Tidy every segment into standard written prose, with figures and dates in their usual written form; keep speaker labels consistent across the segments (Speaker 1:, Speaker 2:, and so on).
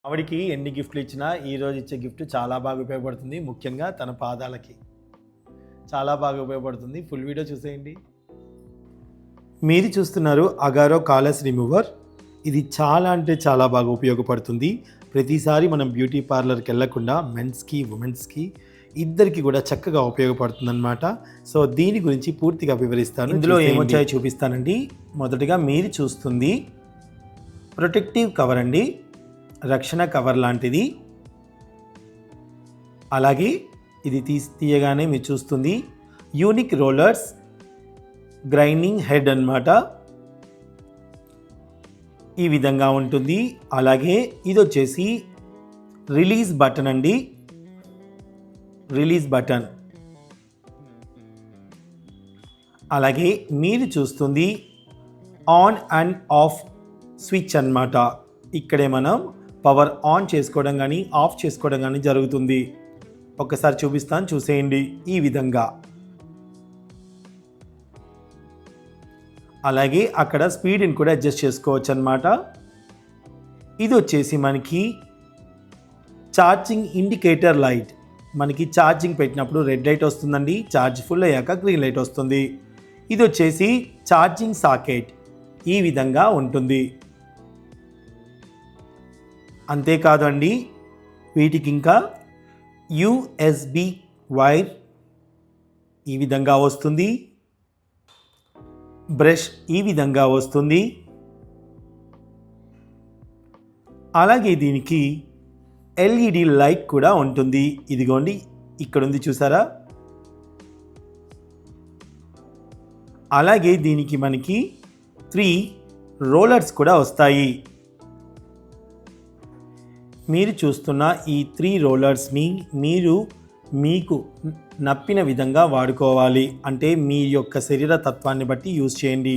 Speaker 1: ఆవిడికి ఎన్ని గిఫ్ట్లు ఇచ్చినా ఈరోజు ఇచ్చే గిఫ్ట్ చాలా బాగా ఉపయోగపడుతుంది. ముఖ్యంగా తన పాదాలకి చాలా బాగా ఉపయోగపడుతుంది. ఫుల్ వీడియో చూసేయండి. మీరు చూస్తున్నారు అగారో కాలస్ రిమూవర్. ఇది చాలా అంటే చాలా బాగా ఉపయోగపడుతుంది. ప్రతిసారి మనం బ్యూటీ పార్లర్కి వెళ్ళకుండా మెన్స్కి ఉమెన్స్కి ఇద్దరికి కూడా చక్కగా ఉపయోగపడుతుందన్నమాట. సో దీని గురించి పూర్తిగా వివరిస్తాను. ఇందులో ఏమొచ్చాయో చూపిస్తానండి. మొదటిగా మీరు చూస్తుంది ప్రొటెక్టివ్ కవర్ అండి, రక్షణ కవర్ లాంటిది. అలాగే ఇది తీయగానే మీరు చూస్తుంది యూనిక్ రోలర్స్ గ్రైండింగ్ హెడ్ అన్నమాట. ఈ విధంగా ఉంటుంది. అలాగే ఇది వచ్చేసి రిలీజ్ బటన్ అండి, రిలీజ్ బటన్. అలాగే మీరు చూస్తుంది ఆన్ అండ్ ఆఫ్ స్విచ్ అన్నమాట. ఇక్కడే మనం పవర్ ఆన్ చేసుకోవడం కానీ ఆఫ్ చేసుకోవడం కానీ జరుగుతుంది. ఒకసారి చూపిస్తాను, చూసేయండి. ఈ విధంగా. అలాగే అక్కడ స్పీడ్ని కూడా అడ్జస్ట్ చేసుకోవచ్చు అన్నమాట. ఇది వచ్చేసి మనకి ఛార్జింగ్ ఇండికేటర్ లైట్. మనకి ఛార్జింగ్ పెట్టినప్పుడు రెడ్ లైట్ వస్తుందండి, ఛార్జ్ ఫుల్ అయ్యాక గ్రీన్ లైట్ వస్తుంది. ఇది వచ్చేసి ఛార్జింగ్ సాకెట్. ఈ విధంగా ఉంటుంది. అంతేకాదు అండి, వీటికి ఇంకా యూఎస్బి వైర్ ఈ విధంగా వస్తుంది. బ్రష్ ఈ విధంగా వస్తుంది. అలాగే దీనికి ఎల్ఈడి లైట్ కూడా ఉంటుంది. ఇదిగోండి, ఇక్కడ ఉంది చూసారా. అలాగే దీనికి మనకి 3 రోలర్స్ కూడా వస్తాయి. మీరు చూస్తున్న ఈ 3 రోలర్స్ని మీరు మీకు నప్పిన విధంగా వాడుకోవాలి. అంటే మీ యొక్క శరీర తత్వాన్ని బట్టి యూజ్ చేయండి.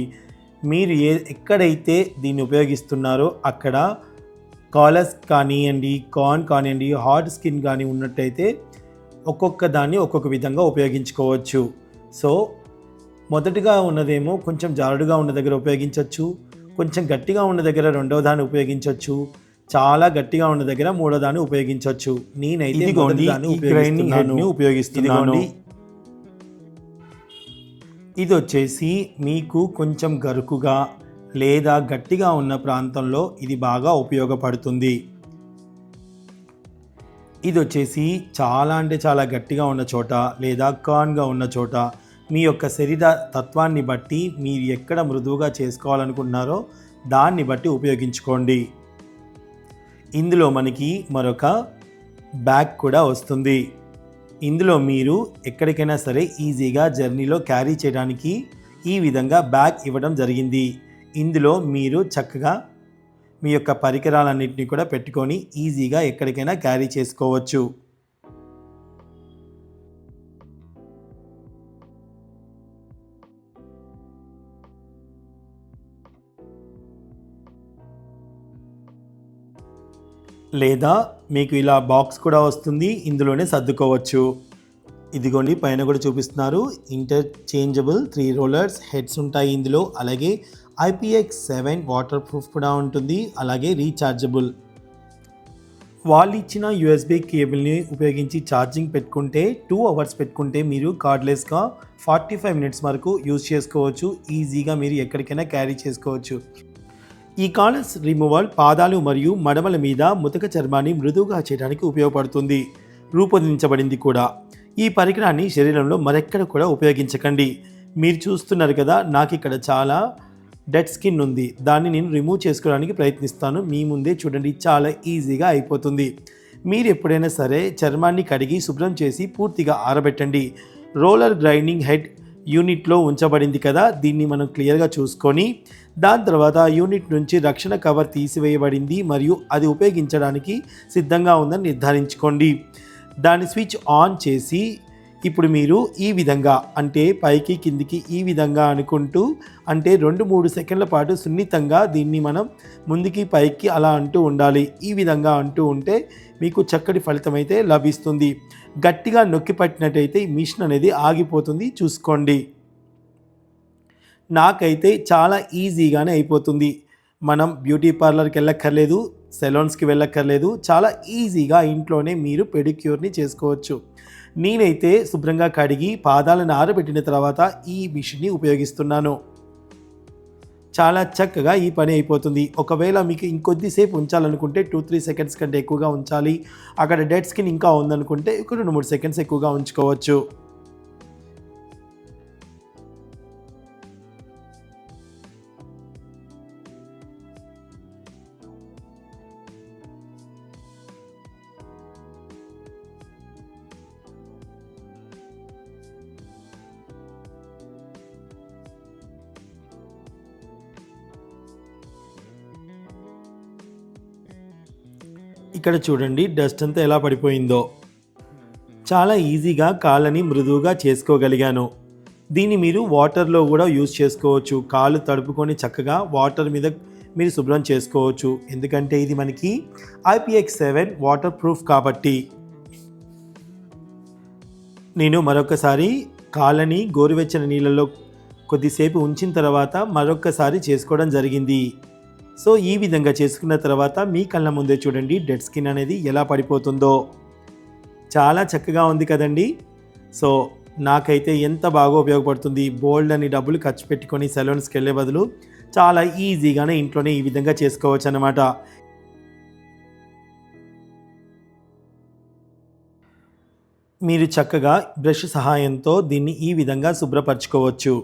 Speaker 1: మీరు ఎక్కడైతే దీన్ని ఉపయోగిస్తున్నారో అక్కడ కాలస్ కానివ్వండి, కార్న్ కానివ్వండి, హార్డ్ స్కిన్ కానీ ఉన్నట్టయితే ఒక్కొక్క దాన్ని ఒక్కొక్క విధంగా ఉపయోగించుకోవచ్చు. సో మొదటిగా ఉన్నదేమో కొంచెం జారుడుగా ఉన్న దగ్గర ఉపయోగించవచ్చు, కొంచెం గట్టిగా ఉన్న దగ్గర రెండవ దాన్ని ఉపయోగించవచ్చు, చాలా గట్టిగా ఉన్న దగ్గర మూడో దాన్ని ఉపయోగించవచ్చు. నేనైతే ఉపయోగిస్తున్నాను. ఇది వచ్చేసి మీకు కొంచెం గరుకుగా లేదా గట్టిగా ఉన్న ప్రాంతంలో ఇది బాగా ఉపయోగపడుతుంది. ఇది వచ్చేసి చాలా అంటే చాలా గట్టిగా ఉన్న చోట లేదా కార్న్గా ఉన్న చోట మీ యొక్క శరీర తత్వాన్ని బట్టి మీరు ఎక్కడ మృదువుగా చేసుకోవాలనుకుంటున్నారో దాన్ని బట్టి ఉపయోగించుకోండి. ఇందులో మనకి మరొక బ్యాగ్ కూడా వస్తుంది. ఇందులో మీరు ఎక్కడికైనా సరే ఈజీగా జర్నీలో క్యారీ చేయడానికి ఈ విధంగా బ్యాగ్ ఇవ్వడం జరిగింది. ఇందులో మీరు చక్కగా మీ యొక్క పరికరాలన్నింటినీ కూడా పెట్టుకొని ఈజీగా ఎక్కడికైనా క్యారీ చేసుకోవచ్చు. లేదా మీకు ఇలా బాక్స్ కూడా వస్తుంది, ఇందులోనే సర్దుకోవచ్చు. ఇదిగోండి, పైన కూడా చూపిస్తున్నారు. ఇంటర్చేంజబుల్ 3 రోలర్స్ హెడ్స్ ఉంటాయి ఇందులో. అలాగే IPX7 వాటర్ ప్రూఫ్ కూడా ఉంటుంది. అలాగే రీఛార్జబుల్. వాళ్ళు ఇచ్చిన USB కేబుల్ని ఉపయోగించి ఛార్జింగ్ పెట్టుకుంటే 2 అవర్స్ పెట్టుకుంటే మీరు కార్డ్లెస్గా 45 మినిట్స్ వరకు యూజ్ చేసుకోవచ్చు. ఈజీగా మీరు ఎక్కడికైనా క్యారీ చేసుకోవచ్చు. ఈ కాలస్ రిమూవల్ పాదాలు మరియు మడమల మీద ముతక చర్మాన్ని మృదువుగా చేయడానికి ఉపయోగపడుతుంది. రూపొందించబడింది కూడా. ఈ పరికరాన్ని శరీరంలో మరెక్కడ కూడా ఉపయోగించకండి. మీరు చూస్తున్నారు కదా, నాకు ఇక్కడ చాలా డెడ్ స్కిన్ ఉంది. దాన్ని నేను రిమూవ్ చేసుకోవడానికి ప్రయత్నిస్తాను. మీ ముందే చూడండి, చాలా ఈజీగా అయిపోతుంది. మీరు ఎప్పుడైనా సరే చర్మాన్ని కడిగి శుభ్రం చేసి పూర్తిగా ఆరబెట్టండి. రోలర్ గ్రైండింగ్ హెడ్ యూనిట్లో ఉంచబడింది కదా, దీన్ని మనం క్లియర్గా చూసుకొని దాని తర్వాత యూనిట్ నుంచి రక్షణ కవర్ తీసివేయబడింది మరియు అది ఉపయోగించడానికి సిద్ధంగా ఉందని నిర్ధారించుకోండి. దాని స్విచ్ ఆన్ చేసి ఇప్పుడు మీరు ఈ విధంగా, అంటే పైకి కిందికి ఈ విధంగా అనుకుంటూ, అంటే 2-3 సెకండ్ల పాటు సున్నితంగా దీన్ని మనం ముందుకి పైకి అలా అంటూ ఉండాలి. ఈ విధంగా అంటూ ఉంటే మీకు చక్కటి ఫలితం అయితే లభిస్తుంది. గట్టిగా నొక్కి పట్టినట్టయితే ఈ మిషన్ అనేది ఆగిపోతుంది, చూసుకోండి. నాకైతే చాలా ఈజీగానే అయిపోతుంది. మనం బ్యూటీ పార్లర్కి వెళ్ళక్కర్లేదు, సెలూన్స్కి వెళ్ళక్కర్లేదు. చాలా ఈజీగా ఇంట్లోనే మీరు పెడిక్యూర్ని చేసుకోవచ్చు. నేనైతే శుభ్రంగా కడిగి పాదాలను ఆరబెట్టిన తర్వాత ఈ మిషన్ని ఉపయోగిస్తున్నాను. చాలా చక్కగా ఈ పని అయిపోతుంది. ఒకవేళ మీకు ఇంకొద్దిసేపు ఉంచాలనుకుంటే 2-3 సెకండ్స్ కంటే ఎక్కువగా ఉంచాలి, అక్కడ డెడ్ స్కిన్ ఇంకా ఉందనుకుంటే ఒక 2-3 సెకండ్స్ ఎక్కువగా ఉంచుకోవచ్చు. ఇక్కడ చూడండి డస్ట్ అంతా ఎలా పడిపోయిందో. చాలా ఈజీగా కాళ్ళని మృదువుగా చేసుకోగలిగాను. దీన్ని మీరు వాటర్లో కూడా యూజ్ చేసుకోవచ్చు. కాళ్ళు తడుపుకొని చక్కగా వాటర్ మీద మీరు శుభ్రం చేసుకోవచ్చు. ఎందుకంటే ఇది మనకి IPX7 వాటర్ ప్రూఫ్ కాబట్టి. నేను మరొకసారి కాళ్ళని గోరువెచ్చని నీళ్ళలో కొద్దిసేపు ఉంచిన తర్వాత మరొకసారి చేసుకోవడం జరిగింది. సో ఈ విధంగా చేసుకున్న తర్వాత మీ కళ్ళ ముందే చూడండి డెడ్ స్కిన్ అనేది ఎలా పడిపోతుందో. చాలా చక్కగా ఉంది కదండి. సో నాకైతే ఎంత బాగా ఉపయోగపడుతుంది. బోల్డ్ అని డబ్బులు ఖర్చు పెట్టుకొని సెలూన్స్కి వెళ్ళే బదులు చాలా ఈజీగానే ఇంట్లోనే ఈ విధంగా చేసుకోవచ్చు అన్నమాట. మీరు చక్కగా బ్రష్ సహాయంతో దీన్ని ఈ విధంగా శుభ్రపరచుకోవచ్చు.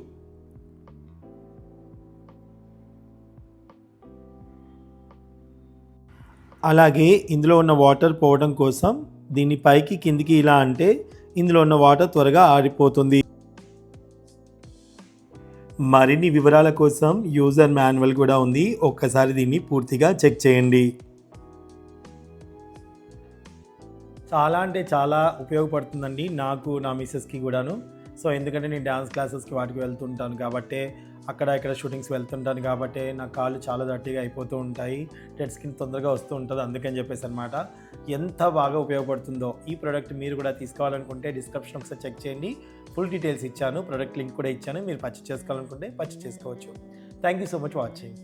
Speaker 1: అలాగే ఇందులో ఉన్న వాటర్ పోవడం కోసం దీన్ని పైకి కిందికి ఇలా అంటే ఇందులో ఉన్న వాటర్ త్వరగా ఆరిపోతుంది. మరిన్ని వివరాల కోసం యూజర్ మాన్యువల్ కూడా ఉంది. ఒక్కసారి దీన్ని పూర్తిగా చెక్ చేయండి. చాలా అంటే చాలా ఉపయోగపడుతుందండి నాకు, నా మిస్సెస్కి కూడాను. సో ఎందుకంటే నేను డ్యాన్స్ క్లాసెస్కి వాటికి వెళ్తుంటాను కాబట్టి, అక్కడ ఇక్కడ షూటింగ్స్ వెళ్తుంటాను కాబట్టి నా కాళ్ళు చాలా దట్టిగా అయిపోతూ ఉంటాయి, డెడ్ స్కిన్ తొందరగా వస్తూ ఉంటుంది. అందుకని చెప్పేసి అనమాట. ఎంత బాగా ఉపయోగపడుతుందో ఈ ప్రోడక్ట్ మీరు కూడా తీసుకోవాలనుకుంటే డిస్క్రిప్షన్ ఒకసారి చెక్ చేయండి. ఫుల్ డీటెయిల్స్ ఇచ్చాను, ప్రోడక్ట్ లింక్ కూడా ఇచ్చాను. మీరు పర్చేస్ చేసుకోవాలనుకుంటే పర్చేస్ చేసుకోవచ్చు. Thank you so much watching.